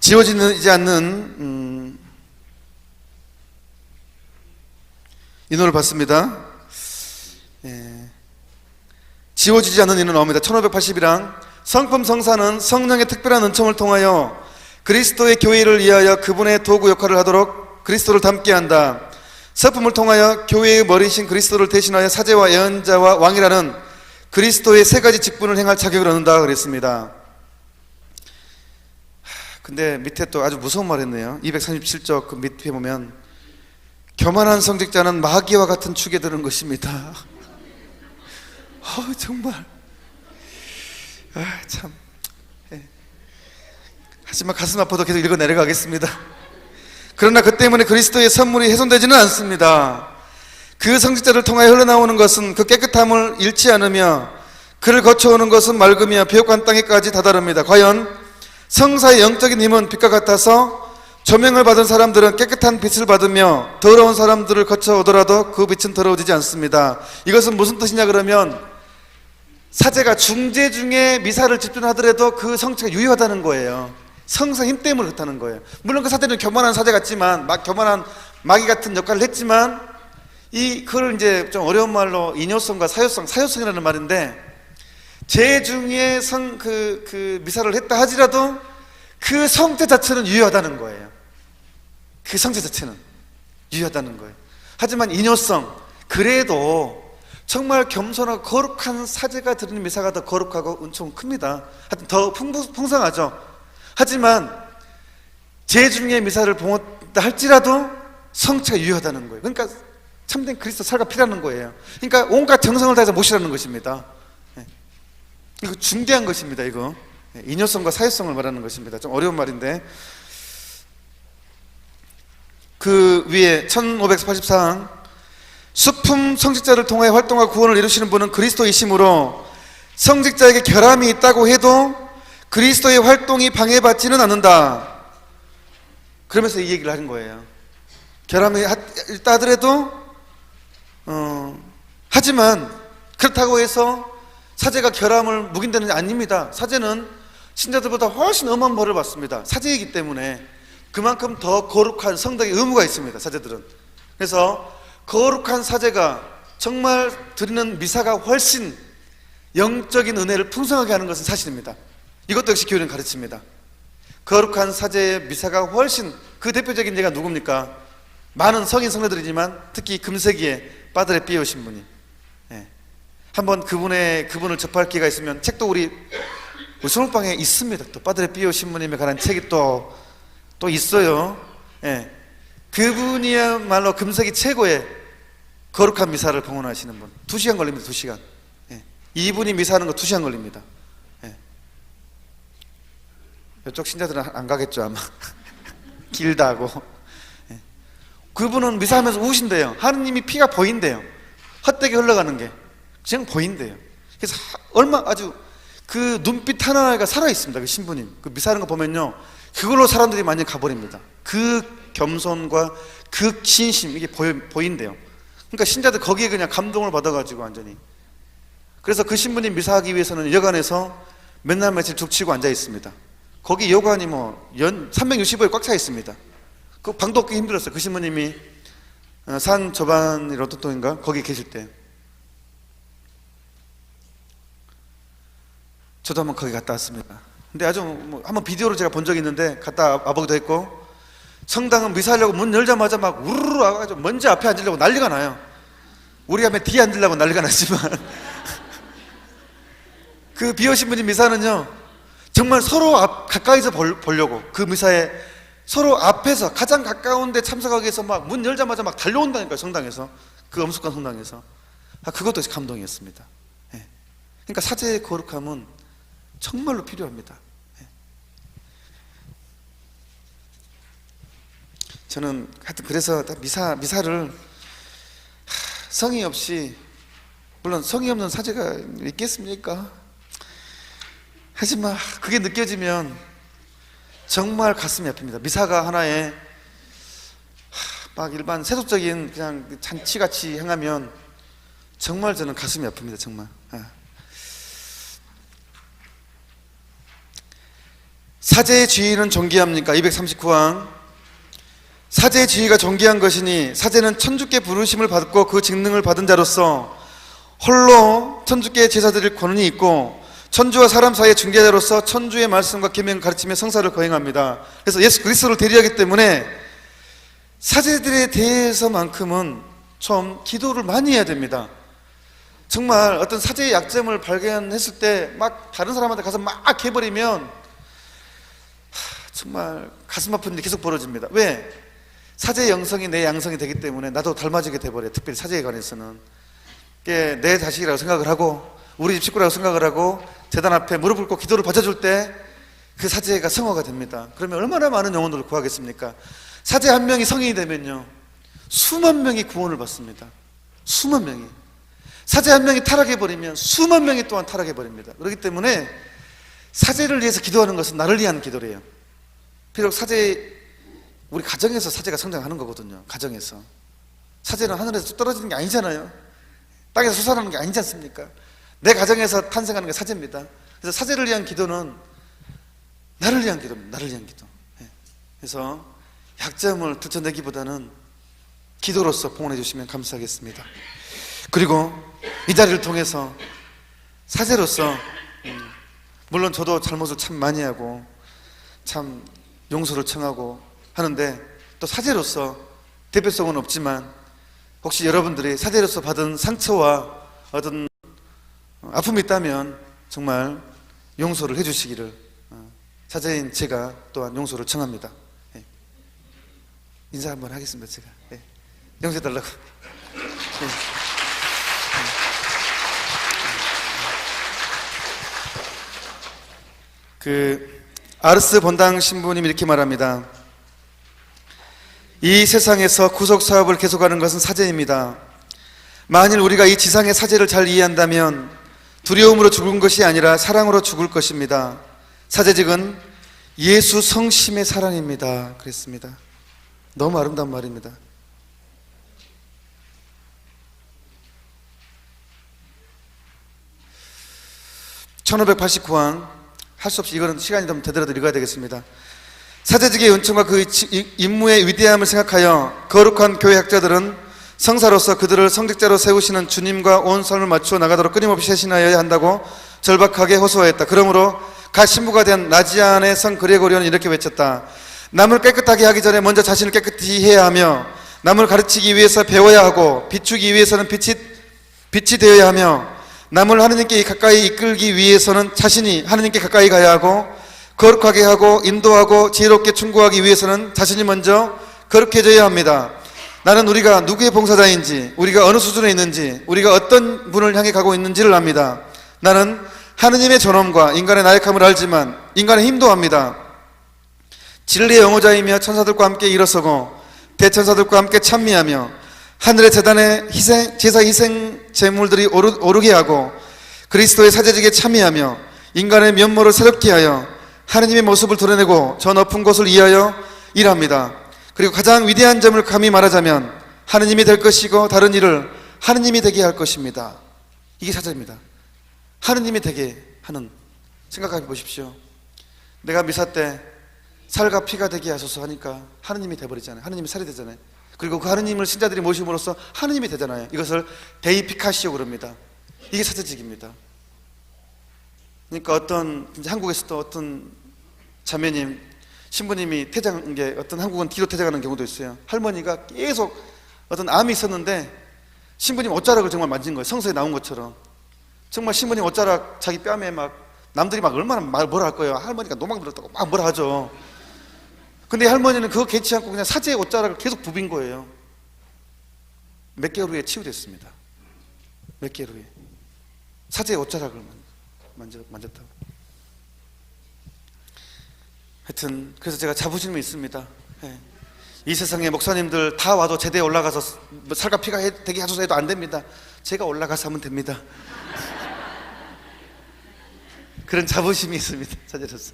지워지지 않는 인호를 받습니다. 지워지지 않는 인호 나옵니다. 1581랑 성품 성사는 성령의 특별한 은총을 통하여 그리스도의 교회를 위하여 그분의 도구 역할을 하도록 그리스도를 닮게 한다. 성품을 통하여 교회의 머리이신 그리스도를 대신하여 사제와 예언자와 왕이라는 그리스도의 세 가지 직분을 행할 자격을 얻는다 그랬습니다. 근데 밑에 또 아주 무서운 말 했네요. 237쪽 그 밑에 보면 교만한 성직자는 마귀와 같은 축에 드는 것입니다. 정말 참. 하지만 가슴 아파도 계속 읽어 내려가겠습니다. 그러나 그 때문에 그리스도의 선물이 훼손되지는 않습니다. 그 성직자를 통하여 흘러나오는 것은 그 깨끗함을 잃지 않으며 그를 거쳐오는 것은 맑으며 비옥한 땅에까지 다다릅니다. 과연 성사의 영적인 힘은 빛과 같아서 조명을 받은 사람들은 깨끗한 빛을 받으며 더러운 사람들을 거쳐오더라도 그 빛은 더러워지지 않습니다. 이것은 무슨 뜻이냐 그러면 사제가 중재 중에 미사를 집중하더라도 그 성체가 유효하다는 거예요. 성사 힘 때문에 그렇다는 거예요. 물론 그 사제는 교만한 사제 같지만 교만한 마귀 같은 역할을 했지만 그걸 이제 좀 어려운 말로 인효성과 사효성이라는 말인데 제 중에 그 미사를 했다 하지라도 그 성체 자체는 유효하다는 거예요. 그 성체 자체는 유효하다는 거예요. 하지만 인효성, 그래도 정말 겸손하고 거룩한 사제가 드리는 미사가 더 거룩하고 은총은 큽니다. 하여튼 더 풍성하죠. 하지만 제 중에 미사를 봉헌다 할지라도 성체가 유효하다는 거예요. 그러니까 참된 그리스도 살가 피라는 거예요. 그러니까 온갖 정성을 다해서 모시라는 것입니다. 이거 중대한 것입니다. 이거 인효성과 사회성을 말하는 것입니다. 좀 어려운 말인데 그 위에 1584항 수품 성직자를 통해 활동과 구원을 이루시는 분은 그리스도이시므로 성직자에게 결함이 있다고 해도 그리스도의 활동이 방해받지는 않는다. 그러면서 이 얘기를 하는 거예요. 결함이 있다 하더라도 하지만 그렇다고 해서 사제가 결함을 묵인다는 게 아닙니다. 사제는 신자들보다 훨씬 엄한 벌을 받습니다. 사제이기 때문에 그만큼 더 거룩한 성덕의 의무가 있습니다. 사제들은. 그래서 거룩한 사제가 정말 드리는 미사가 훨씬 영적인 은혜를 풍성하게 하는 것은 사실입니다. 이것도 역시 교회는 가르칩니다. 거룩한 사제의 미사가 훨씬, 그 대표적인 예가 누굽니까? 많은 성인 성도들이지만 특히 금세기에 빠드레 삐오 신부님. 한번 그분을 접할 기회가 있으면 책도 우리 소록방에 있습니다. 또 빠드레 삐오 신부님에 관한 책이 또 있어요. 그분이야말로 금세기 최고의 거룩한 미사를 봉헌하시는 분. 2시간 걸립니다. 2시간. 이분이 미사하는 거 2시간 걸립니다. 이쪽 신자들은 안 가겠죠 아마. 길다고. 그분은 미사하면서 우신대요. 하느님이 피가 보인대요. 헛되게 흘러가는 게 그냥 보인대요. 그래서 아주 그 눈빛 하나가 살아있습니다. 그 신부님 그 미사하는 거 보면요, 그걸로 사람들이 많이 가버립니다. 그 겸손과 그 신심, 이게 보인대요. 그러니까 신자들 거기에 그냥 감동을 받아가지고 완전히. 그래서 그 신부님 미사하기 위해서는 여관에서 맨날 며칠 죽치고 앉아 있습니다. 거기 여관이 365일 꽉 차 있습니다. 그 방도 얻기 힘들었어요. 그 신부님이 산 저반 로또통인가 거기 계실 때. 저도 한번 거기 갔다 왔습니다. 근데 아주 한번 비디오로 제가 본 적이 있는데 갔다 와보기도 했고, 성당은 미사하려고 문 열자마자 막 우르르 와가지고 먼저 앞에 앉으려고 난리가 나요. 우리 앞에 뒤에 앉으려고 난리가 났지만 그 비오 신부님 미사는요 정말 서로 가까이서 보려고, 그 미사에 서로 앞에서 가장 가까운 데 참석하기 위해서 막 문 열자마자 막 달려온다니까요. 성당에서, 그 엄숙한 성당에서. 그것도 감동이었습니다. 그러니까 사제의 거룩함은 정말로 필요합니다. 저는 하여튼 그래서 미사를 성의 없이, 물론 성의 없는 사제가 있겠습니까? 하지만 그게 느껴지면 정말 가슴이 아픕니다. 미사가 하나의 막 일반 세속적인 그냥 잔치같이 행하면 정말 저는 가슴이 아픕니다. 정말. 사제의 지위는 존귀합니까? 239항. 사제의 지위가 존귀한 것이니 사제는 천주께 부르심을 받고 그 직능을 받은 자로서 홀로 천주께 제사 드릴 권한이 있고 천주와 사람 사이의 중개자로서 천주의 말씀과 계명 가르치며 성사를 거행합니다. 그래서 예수 그리스도를 대리하기 때문에 사제들에 대해서만큼은 좀 기도를 많이 해야 됩니다. 정말 어떤 사제의 약점을 발견했을 때 막 다른 사람한테 가서 막 해버리면 정말 가슴 아픈 일이 계속 벌어집니다. 왜? 사제의 영성이 내 양성이 되기 때문에 나도 닮아지게 돼버려요. 특별히 사제에 관해서는 내 자식이라고 생각을 하고 우리 집 식구라고 생각을 하고 제단 앞에 무릎 꿇고 기도를 바쳐줄 때 그 사제가 성화가 됩니다. 그러면 얼마나 많은 영혼들을 구하겠습니까? 사제 한 명이 성인이 되면요 수만 명이 구원을 받습니다. 수만 명이. 사제 한 명이 타락해버리면 수만 명이 또한 타락해버립니다. 그렇기 때문에 사제를 위해서 기도하는 것은 나를 위한 기도래요. 비록 우리 가정에서 사제가 성장하는 거거든요. 가정에서. 사제는 하늘에서 떨어지는 게 아니잖아요. 땅에서 솟아나는 게 아니지 않습니까? 내 가정에서 탄생하는 게 사제입니다. 그래서 사제를 위한 기도는 나를 위한 기도입니다. 나를 위한 기도. 그래서 약점을 들춰내기보다는 기도로서 봉헌해 주시면 감사하겠습니다. 그리고 이 자리를 통해서 사제로서 물론 저도 잘못을 참 많이 하고 참 용서를 청하고 하는데 또 사제로서 대표성은 없지만 혹시 여러분들이 사제로서 받은 상처와 어떤 아픔이 있다면 정말 용서를 해주시기를 사제인 제가 또한 용서를 청합니다. 인사 한번 하겠습니다. 제가 용서해달라고. 아르스 본당 신부님이 이렇게 말합니다. 이 세상에서 구속 사업을 계속하는 것은 사제입니다. 만일 우리가 이 지상의 사제를 잘 이해한다면 두려움으로 죽은 것이 아니라 사랑으로 죽을 것입니다. 사제직은 예수 성심의 사랑입니다. 그랬습니다. 너무 아름다운 말입니다. (1589항) 할 수 없이 이거는 시간이 좀 되더라도 읽어야 되겠습니다. 사제직의 은총과 그 임무의 위대함을 생각하여 거룩한 교회 학자들은 성사로서 그들을 성직자로 세우시는 주님과 온 삶을 맞추어 나가도록 끊임없이 쇄신하여야 한다고 절박하게 호소하였다. 그러므로 갓 신부가 된 나지안의 성 그레고리오는 이렇게 외쳤다. 남을 깨끗하게 하기 전에 먼저 자신을 깨끗이 해야 하며 남을 가르치기 위해서 배워야 하고 비추기 위해서는 빛이 되어야 하며 남을 하느님께 가까이 이끌기 위해서는 자신이 하느님께 가까이 가야 하고 거룩하게 하고 인도하고 지혜롭게 충고하기 위해서는 자신이 먼저 거룩해져야 합니다. 나는 우리가 누구의 봉사자인지, 우리가 어느 수준에 있는지, 우리가 어떤 분을 향해 가고 있는지를 압니다. 나는 하느님의 존엄과 인간의 나약함을 알지만 인간의 힘도 압니다. 진리의 영호자이며 천사들과 함께 일어서고 대천사들과 함께 찬미하며 하늘의 제단에 제사 희생 제물들이 오르게 하고 그리스도의 사제직에 참여하며 인간의 면모를 새롭게 하여 하느님의 모습을 드러내고 저 높은 곳을 이하여 일합니다. 그리고 가장 위대한 점을 감히 말하자면 하느님이 될 것이고 다른 일을 하느님이 되게 할 것입니다. 이게 사제입니다. 하느님이 되게 하는. 생각해 보십시오. 내가 미사 때 살과 피가 되게 하소서 하니까 하느님이 돼버리잖아요. 하느님이 살이 되잖아요. 그리고 그 하느님을 신자들이 모심으로써 하느님이 되잖아요. 이것을 데이피카시오 그럽니다. 이게 사제직입니다. 그러니까 한국에서도 어떤 자매님, 신부님이 퇴장한 게 한국은 뒤로 퇴장하는 경우도 있어요. 할머니가 계속 어떤 암이 있었는데 신부님 옷자락을 정말 만진 거예요. 성서에 나온 것처럼. 정말 신부님 옷자락 자기 뺨에 남들이 얼마나 뭐라 할 거예요. 할머니가 노망 들었다고 뭐라 하죠. 근데 할머니는 그거 개치 않고 그냥 사제의 옷자락을 계속 부빈 거예요. 몇 개월 후에 치유됐습니다. 몇 개월 후에. 사제의 옷자락을 만졌다고. 하여튼 그래서 제가 자부심이 있습니다. 이 세상에 목사님들 다 와도 제대에 올라가서 살과 피가 되게 하소서 해도 안 됩니다. 제가 올라가서 하면 됩니다. 그런 자부심이 있습니다. 사제로서.